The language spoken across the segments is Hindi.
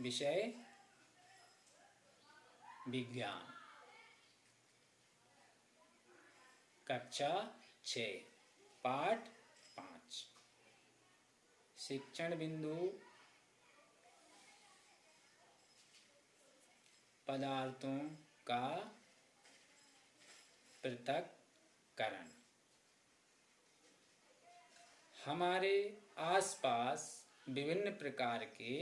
विषय विज्ञान, कक्षा 6, पाठ 5। शिक्षण बिंदु पदार्थों का पृथक्करण। हमारे आसपास विभिन्न प्रकार के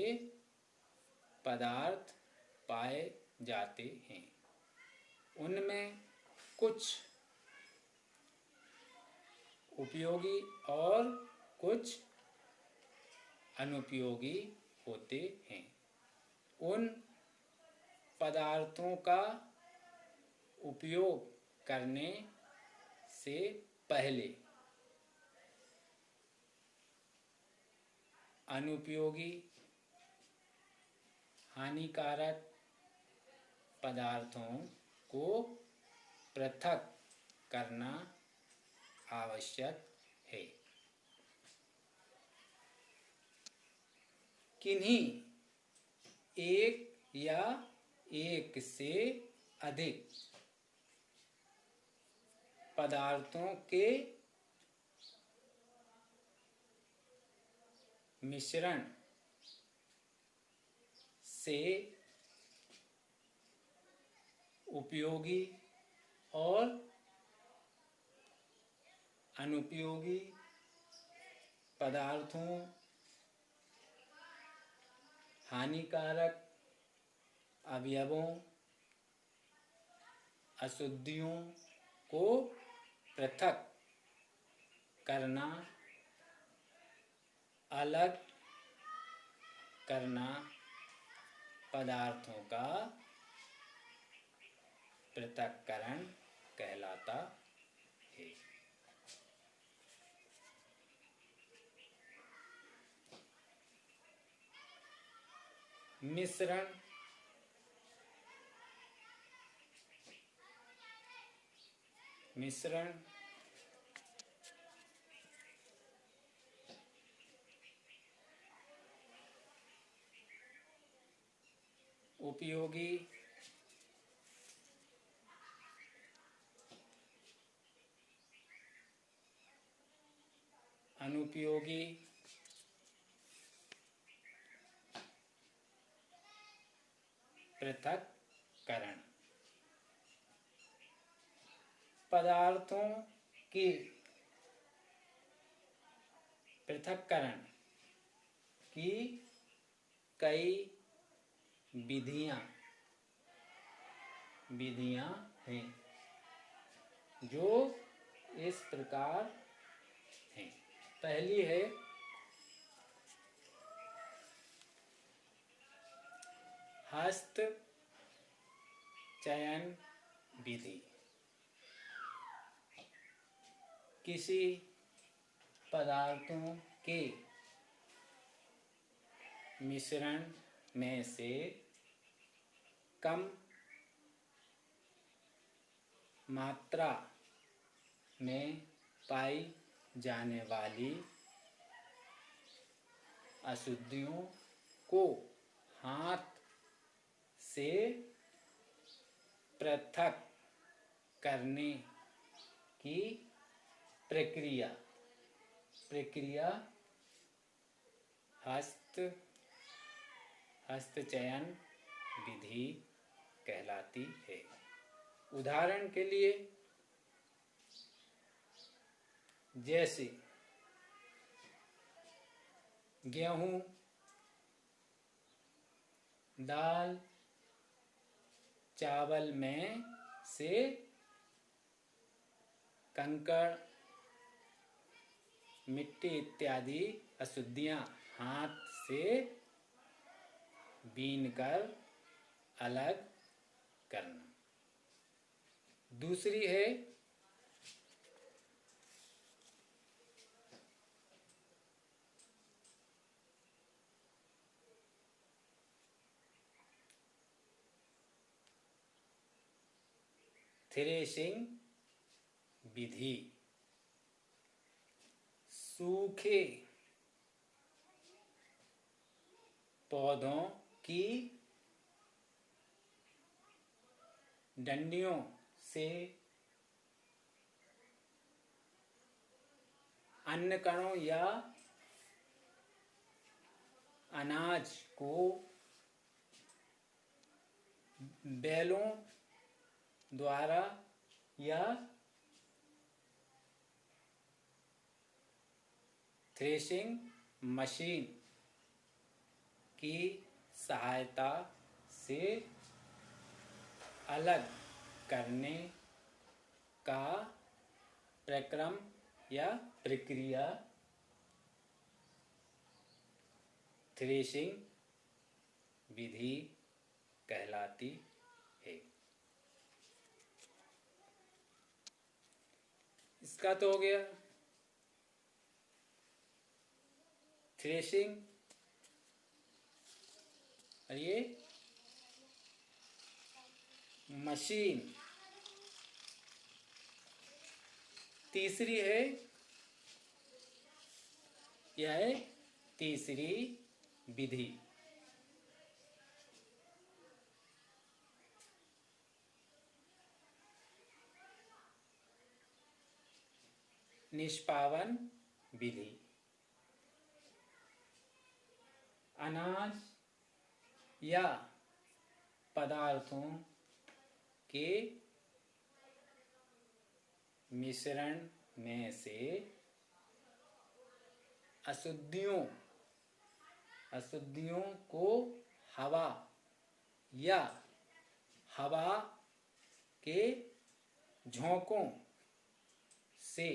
पदार्थ पाए जाते हैं। उनमें कुछ उपयोगी और कुछ अनुपयोगी होते हैं। उन पदार्थों का उपयोग करने से पहले अनुपयोगी, हानिकारक पदार्थों को पृथक करना आवश्यक है। किन्हीं एक या एक से अधिक पदार्थों के मिश्रण से उपयोगी और अनुपयोगी पदार्थों, हानिकारक अवयवों, अशुद्धियों को पृथक करना, अलग करना पदार्थों का पृथक्करण कहलाता है। मिश्रण उपयोगी, अनुपयोगी, पृथक्करण। पदार्थों के पृथक्करण की कई विधियां हैं जो इस प्रकार हैं। पहली है हस्त चयन विधि। किसी पदार्थों के मिश्रण में से कम मात्रा में पाई जाने वाली अशुद्धियों को हाथ से पृथक करने की प्रक्रिया हस्तचयन विधि कहलाती है। उदाहरण के लिए, जैसे गेहूं, दाल, चावल में से कंकड़, मिट्टी इत्यादि अशुद्धियां हाथ से बीनकर अलग करना। दूसरी है थ्रेशिंग विधि। सूखे पौधों की डंडियों से अन्न कणों या अनाज को बैलों द्वारा या थ्रेशिंग मशीन की सहायता से अलग करने का प्रक्रम या प्रक्रिया थ्रेशिंग विधि कहलाती है। इसका तो हो गया थ्रेशिंग। और ये मशीन। तीसरी है, यह है तीसरी विधि। निष्पावन विधि। अनाज या पदार्थों के मिश्रण में से अशुद्धियों को हवा या हवा के झोंकों से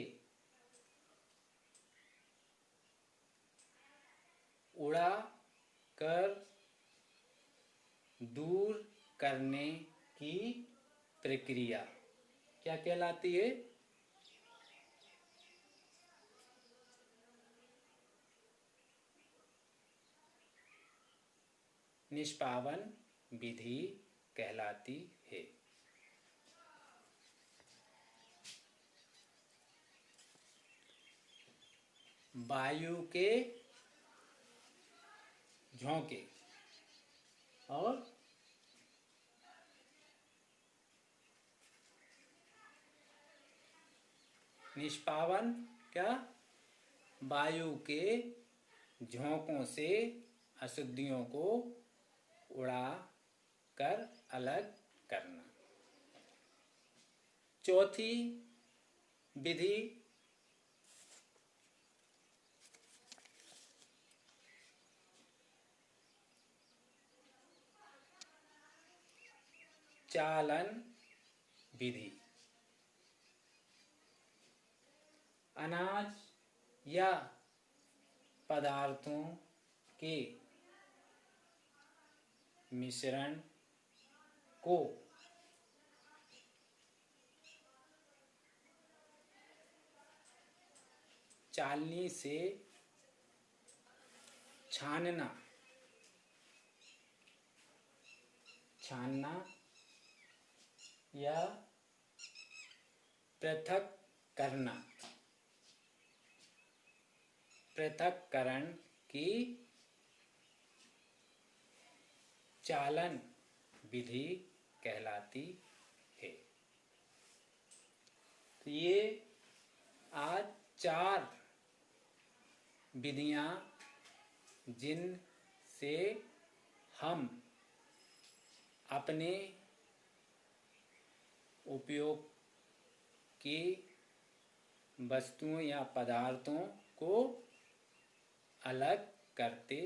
उड़ा कर दूर करने की प्रक्रिया क्या कहलाती है? निष्पावन विधि कहलाती है। वायु के झोंके और निष्पावन क्या? वायु के झोंकों से अशुद्धियों को उड़ा कर अलग करना। चौथी विधि चालन विधि। अनाज या पदार्थों के मिश्रण को चालनी से छानना या पृथक्करण की चालन विधि कहलाती है। तो ये आज 4 विधियां जिनसे हम अपने उपयोग की वस्तुओं या पदार्थों को अलग करते